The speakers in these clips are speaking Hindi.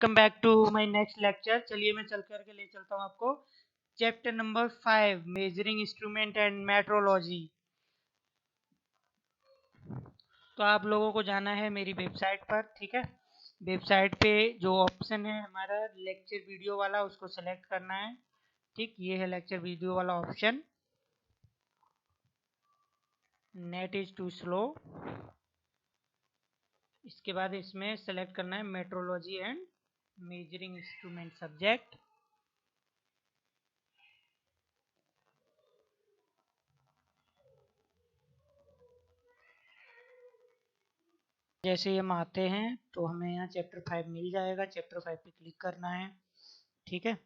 Welcome back to my next lecture. चलिए मैं चल करके ले चलता हूँ आपको chapter number 5 measuring instrument and metrology. तो आप लोगों को जाना है मेरी वेबसाइट पर, ठीक है। वेबसाइट पे जो ऑप्शन है हमारा लेक्चर वीडियो वाला, उसको सेलेक्ट करना है। ठीक, ये है लेक्चर वीडियो वाला option. Net is too slow. इसके बाद इसमें सेलेक्ट करना है metrology and measuring instrument subject. जैसे हम आते हैं तो हमें यहाँ चैप्टर 5 मिल जाएगा। चैप्टर 5 पे क्लिक करना है, ठीक है।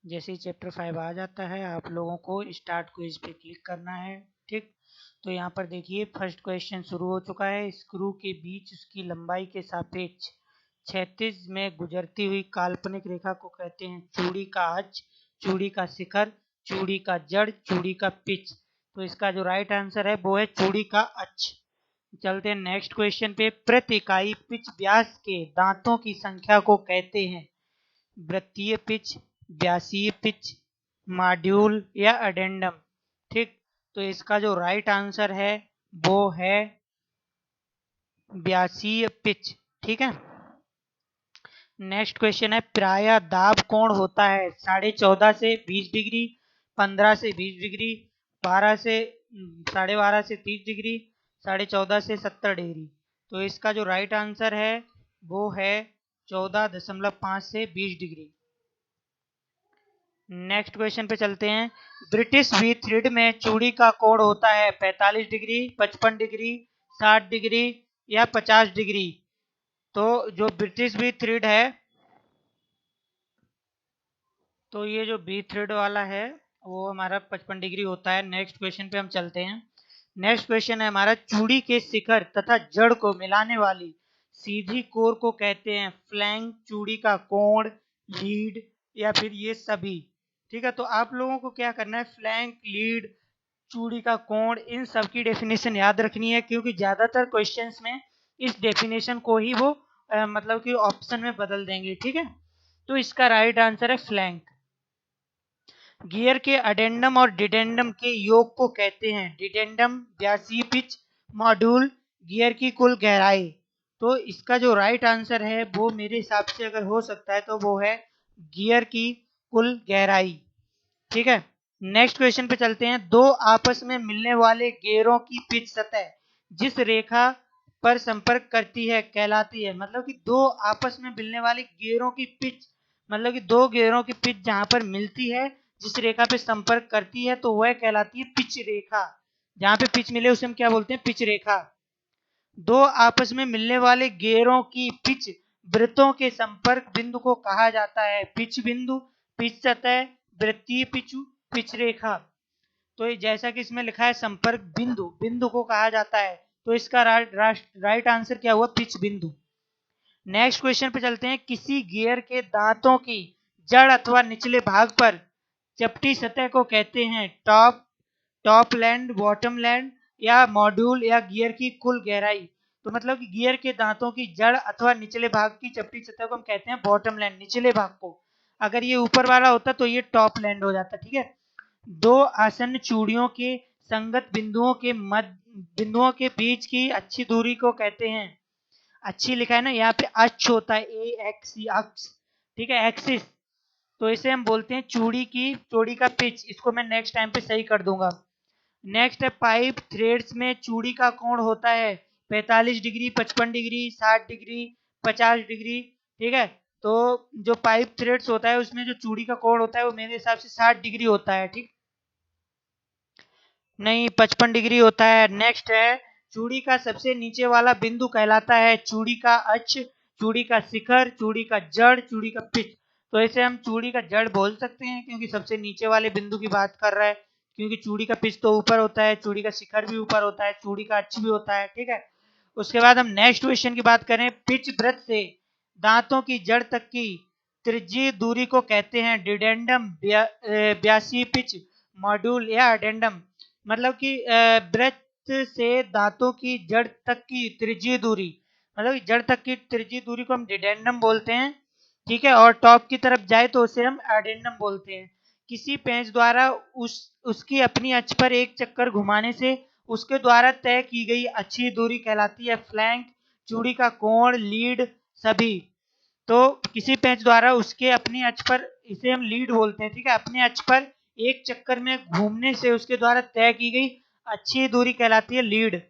जैसे ही चैप्टर 5 आ जाता है आप लोगों को स्टार्ट क्विज पे क्लिक करना है, ठीक। तो यहाँ पर देखिए फर्स्ट क्वेश्चन शुरू हो चुका है। स्क्रू के बीच उसकी लंबाई के सापेक्ष क्षैतिज में गुजरती हुई काल्पनिक रेखा को कहते हैं चूड़ी का अक्ष, चूड़ी का शिखर, चूड़ी का जड़, चूड़ी का पिच। तो इसका जो राइट आंसर है वो है चूड़ी का अक्ष। चलते हैं नेक्स्ट क्वेश्चन पे। प्रति इकाई पिच व्यास के दांतों की संख्या को कहते हैं वृत्तीय पिच, व्यासीय पिच, मॉड्यूल या अडेंडम। ठीक, तो इसका जो राइट आंसर है वो है व्यासीय पिच, ठीक है। नेक्स्ट क्वेश्चन है प्रायः दाब कोण होता है 14.5 से 20 डिग्री, 15 से 20 डिग्री, 12 से 12.5 से 30 डिग्री, 14.5 से 70 डिग्री। तो इसका जो राइट आंसर है वो है 14.5 से 20 डिग्री। नेक्स्ट क्वेश्चन पे चलते हैं। ब्रिटिश वी थ्रेड में चूड़ी का कोण होता है 45 डिग्री, 55 डिग्री, 60 डिग्री या 50 डिग्री। तो जो ब्रिटिश वी थ्रेड है, तो ये जो बी थ्रेड वाला है वो हमारा 55 डिग्री होता है। नेक्स्ट क्वेश्चन पे हम चलते हैं। नेक्स्ट क्वेश्चन है हमारा चूड़ी के शिखर तथा जड़ को मिलाने वाली सीधी कोर को कहते हैं फ्लैंक, चूड़ी का कोण, लीड या फिर ये सभी। ठीक है, तो आप लोगों को क्या करना है, फ्लैंक, लीड, चूड़ी का कोण, इन सब की डेफिनेशन याद रखनी है, क्योंकि ज्यादातर क्वेश्चंस में इस डेफिनेशन को ही वो मतलब कि ऑप्शन में बदल देंगे, ठीक है। तो इसका राइट आंसर है फ्लैंक। गियर के अडेंडम और डिडेंडम के योग को कहते हैं डिडेंडम, व्यासीय पिच, मॉड्यूल, गियर की कुल गहराई। तो इसका जो राइट आंसर है वो मेरे हिसाब से अगर हो सकता है तो वो है गियर की कुल गहराई, ठीक है। नेक्स्ट क्वेश्चन पे चलते हैं। दो आपस में मिलने वाले गियरों की पिच सतह जिस रेखा पर संपर्क करती है कहलाती है, मतलब कि दो आपस में मिलने वाले गियरों की पिच, मतलब कि दो गियरों की पिच जहां पर मिलती है, जिस रेखा पे संपर्क करती है, तो वह कहलाती है पिच रेखा। जहां पे पिच मिले उसे हम क्या बोलते हैं, पिच रेखा। दो आपस में मिलने वाले गियरों की पिच वृत्तों के संपर्क बिंदु को कहा जाता है पिच बिंदु, पिच सतह, वृत्तीय पिच, पिच रेखा। तो जैसा कि इसमें लिखा है संपर्क बिंदु, बिंदु को कहा जाता है, तो इसका राइट आंसर क्या हुआ, पिच बिंदु। नेक्स्ट क्वेश्चन पे चलते हैं। किसी गियर के दांतों की जड़ अथवा निचले भाग पर चपटी सतह को कहते हैं top, top land, bottom land या मॉड्यूल या गियर की कुल गहराई। तो मतलब कि गियर के दांतों की जड़ अथवा निचले भाग की चपटी सतह को हम कहते हैं बॉटम लैंड, निचले भाग को। अगर ये ऊपर वाला होता तो ये टॉप लैंड हो जाता, ठीक है। दो आसन्न चूड़ियों के संगत बिंदुओं के मध्य बिंदुओं के बीच की अच्छी दूरी को कहते हैं, अच्छी लिखा है ना, यहाँ पे अक्ष होता है, ए एक्स अक्ष, ठीक है, एक्सिस। तो इसे हम बोलते हैं चूड़ी का पिच। इसको मैं नेक्स्ट टाइम पे सही कर दूंगा। नेक्स्ट है पाइप थ्रेड्स में चूड़ी का कोण होता है 45 डिग्री, 55 डिग्री, 60 डिग्री, 50 डिग्री, ठीक है। तो जो पाइप थ्रेड्स होता है उसमें जो चूड़ी का कोण होता है वो मेरे हिसाब से 60 डिग्री होता है, ठीक, नहीं 55 डिग्री होता है। नेक्स्ट है चूड़ी का सबसे नीचे वाला बिंदु कहलाता है चूड़ी का अक्ष, चूड़ी का शिखर, चूड़ी का जड़, चूड़ी का पिच। तो इसे हम चूड़ी का जड़ बोल सकते हैं क्योंकि सबसे नीचे वाले बिंदु की बात कर रहा है, क्योंकि चूड़ी का पिच तो ऊपर होता है, चूड़ी का शिखर भी ऊपर होता है, चूड़ी का अक्ष भी होता है, ठीक है। उसके बाद हम नेक्स्ट क्वेश्चन की बात करें। पिच वृत्त से दांतों की जड़ तक की त्रिज्यीय दूरी को कहते हैं डिडेंडम, ब्यासी पिच, मॉड्यूल या अडेंडम। मतलब कि वृत्त से दांतों की जड़ तक की त्रिज्यीय दूरी, मतलब जड़ तक की त्रिज्यीय दूरी को हम डिडेंडम बोलते हैं, ठीक है, और टॉप की तरफ जाए तो उसे हम एडेंडम बोलते हैं। किसी पेंच द्वारा उसकी अपनी अक्ष पर एक चक्कर घुमाने से उसके द्वारा तय की गई अच्छी दूरी कहलाती है फ्लैंक, चूड़ी का कोण, लीड सभी। तो किसी पेंच द्वारा उसके अपनी अक्ष पर, इसे हम लीड बोलते हैं, ठीक है, अपने अक्ष पर एक चक्कर में घूमने से उसके द्वारा तय की गई अच्छी दूरी कहलाती है लीड।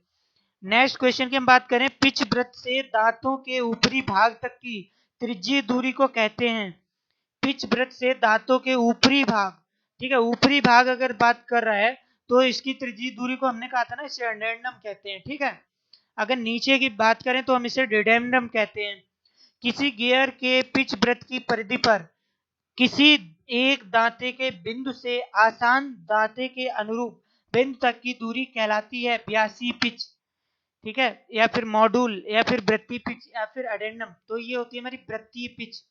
नेक्स्ट क्वेश्चन की हम बात करें, पिच वृत्त से दांतों के ऊपरी भाग तक की त्रिज्यीय दूरी को कहते हैं। पिच वृत्त से दांतों के ऊपरी भाग, ठीक है, ऊपरी भाग अगर बात कर रहा है तो इसकी त्रिज्यीय दूरी को हमने कहा था ना, इसे एडेंडम कहते हैं, ठीक है। अगर नीचे की बात करें तो हम इसे डिडेंडम कहते हैं। किसी गियर के पिच वृत्त की परिधि पर किसी एक दांते के बिंदु से आसान दांते के अनुरूप बिंदु तक की दूरी कहलाती है व्यासी पिच, ठीक है, या फिर मॉड्यूल, या फिर वृत्तीय पिच, या फिर एडेंडम। तो ये होती है हमारी वृत्तीय पिच।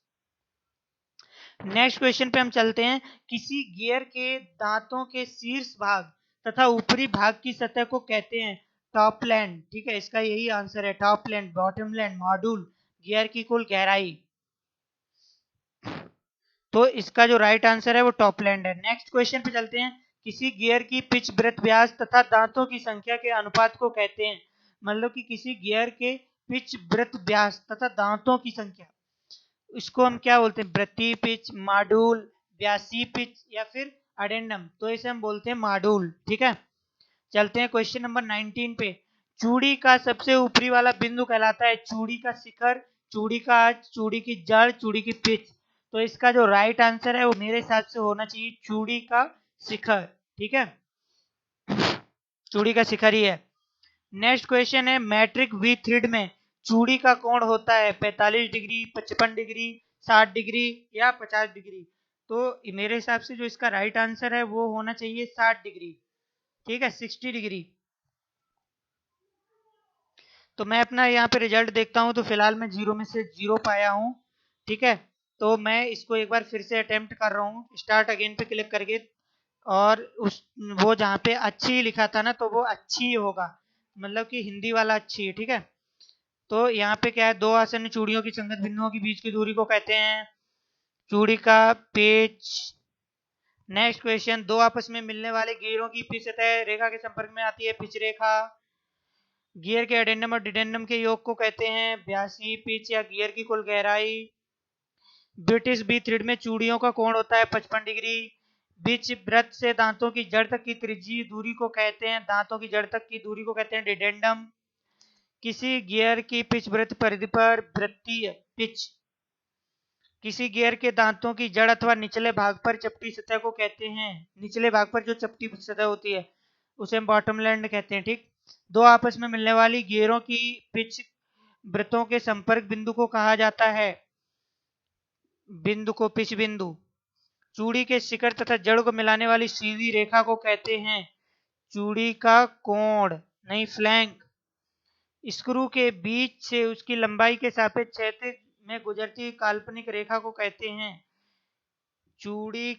नेक्स्ट क्वेश्चन पे हम चलते हैं, किसी गियर के दांतों के शीर्ष भाग तथा ऊपरी भाग की सतह को कहते हैं टॉप लैंड, ठीक है, इसका यही आंसर है, top land, bottom land, module, gear की कुल गहराई। तो इसका जो राइट आंसर है वो टॉप लैंड है। नेक्स्ट क्वेश्चन पे चलते हैं, किसी गियर की पिच वृत्त व्यास तथा दांतों की संख्या के अनुपात को कहते हैं, मतलब कि किसी गियर के पिच वृत्त व्यास तथा दांतों की संख्या, इसको हम क्या बोलते हैं, वृत्तीय पिच, मॉड्यूल, व्यासी पिच, या फिर अडेंडम। तो इसे हम बोलते हैं मॉड्यूल, ठीक है। चलते हैं क्वेश्चन नंबर 19 पे, चूड़ी का सबसे ऊपरी वाला बिंदु कहलाता है चूड़ी का शिखर, चूड़ी का अक्ष, चूड़ी की जड़, चूड़ी की पिच। तो इसका जो राइट आंसर है वो मेरे हिसाब से होना चाहिए चूड़ी का शिखर, ठीक है, चूड़ी का शिखर ही है। नेक्स्ट क्वेश्चन है, मैट्रिक वी थ्रेड में चूड़ी का कोण होता है 45 डिग्री, 55 डिग्री, 60 डिग्री या 50 डिग्री। तो मेरे हिसाब से जो इसका राइट आंसर है वो होना चाहिए 60 डिग्री, ठीक है, 60 डिग्री। तो मैं अपना यहाँ पे रिजल्ट देखता हूँ, तो फिलहाल मैं 0 में से 0 पाया हूँ, ठीक है। तो मैं इसको एक बार फिर से अटेम्प्ट कर रहा हूँ, स्टार्ट अगेन पे क्लिक करके, और उस वो जहाँ पे अच्छी लिखा था ना, तो वो अच्छी होगा, मतलब कि हिंदी वाला अच्छी है, ठीक है। तो यहाँ पे क्या है, दो आसन्न चूड़ियों की संगत बिंदुओं के बीच की दूरी को कहते हैं चूड़ी का पेच। नेक्स्ट क्वेश्चन, दो आपस में मिलने वाले गियरों की पिच सतह रेखा के संपर्क में आती है पिच रेखा। गियर के एडेंडम और डिडेंडम के योग को कहते हैं व्यासी पिच या गियर की कुल गहराई। ब्रिटिश बी थ्रेड में चूड़ियों का कोण होता है 55 डिग्री। बीच वृत्त से दांतों की जड़ तक की त्रिज्यीय दूरी को कहते हैं, दांतों की जड़ तक की दूरी को कहते हैं डिडेंडम। किसी गियर की पिच वृत्त परिधि पर वृत्तीय पिच, किसी गियर के दांतों की जड़ अथवा निचले भाग पर चपटी सतह को कहते हैं, निचले भाग पर जो चपटी सतह होती है उसे हम बॉटम लैंड कहते हैं, ठीक। दो आपस में मिलने वाली गियरों की पिच वृत्तों के संपर्क बिंदु को कहा जाता है, बिंदु को पिच बिंदु। चूड़ी के शिखर तथा जड़ को मिलाने वाली सीधी रेखा को कहते हैं चूड़ी का कोण, नहीं फ्लैंक। स्क्रू के बीच से उसकी लंबाई के सापेक्ष क्षैतिज में गुजरती काल्पनिक रेखा को कहते हैं चूड़ी,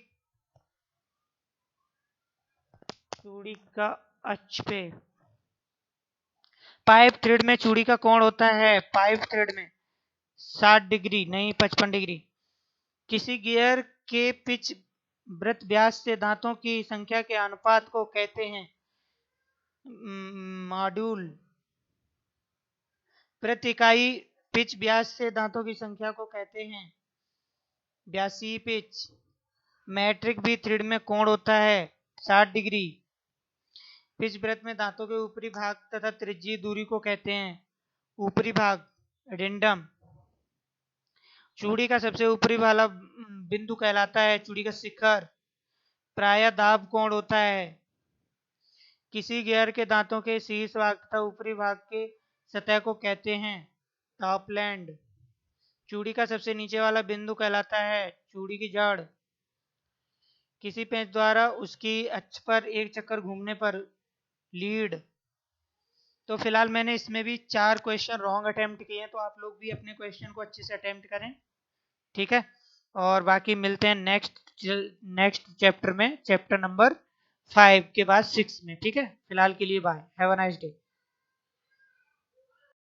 चूड़ी का अक्ष पे। पाइप थ्रेड में चूड़ी का कोण होता है, पाइप थ्रेड में 60 डिग्री, नहीं 55 डिग्री। किसी गियर के पिच वृत्त व्यास से दांतों की संख्या के अनुपात को कहते हैं मॉड्यूल। प्रति इकाई पिच व्यास से दांतों की संख्या को कहते हैं व्यासी पिच। मैट्रिक बी थ्रेड में कोण होता है 60 डिग्री। पिच वृत्त में दांतों के ऊपरी भाग तथा त्रिज्यीय दूरी को कहते हैं ऊपरी भाग, एडेंडम। चूड़ी का सबसे ऊपरी वाला बिंदु कहलाता है चूड़ी का शिखर, प्रायः दाब कोण होता है। किसी गियर के दांतों के शीर्ष भाग तथा ऊपरी भाग के सतह को कहते हैं टॉप लैंड। चूड़ी का सबसे नीचे वाला बिंदु कहलाता है चूड़ी की जड़। किसी पेंच द्वारा उसकी अक्ष पर एक चक्कर घूमने पर लीड। तो फिलहाल मैंने इसमें भी 4 क्वेश्चन रॉन्ग अटेम्प्ट किए हैं, तो आप लोग भी अपने क्वेश्चन को अच्छे से अटेम्प्ट करें, ठीक है। और बाकी मिलते हैं नेक्स्ट चैप्टर में, चैप्टर नंबर 5 के बाद 6 में, ठीक है। फिलहाल के लिए bye, have a nice day.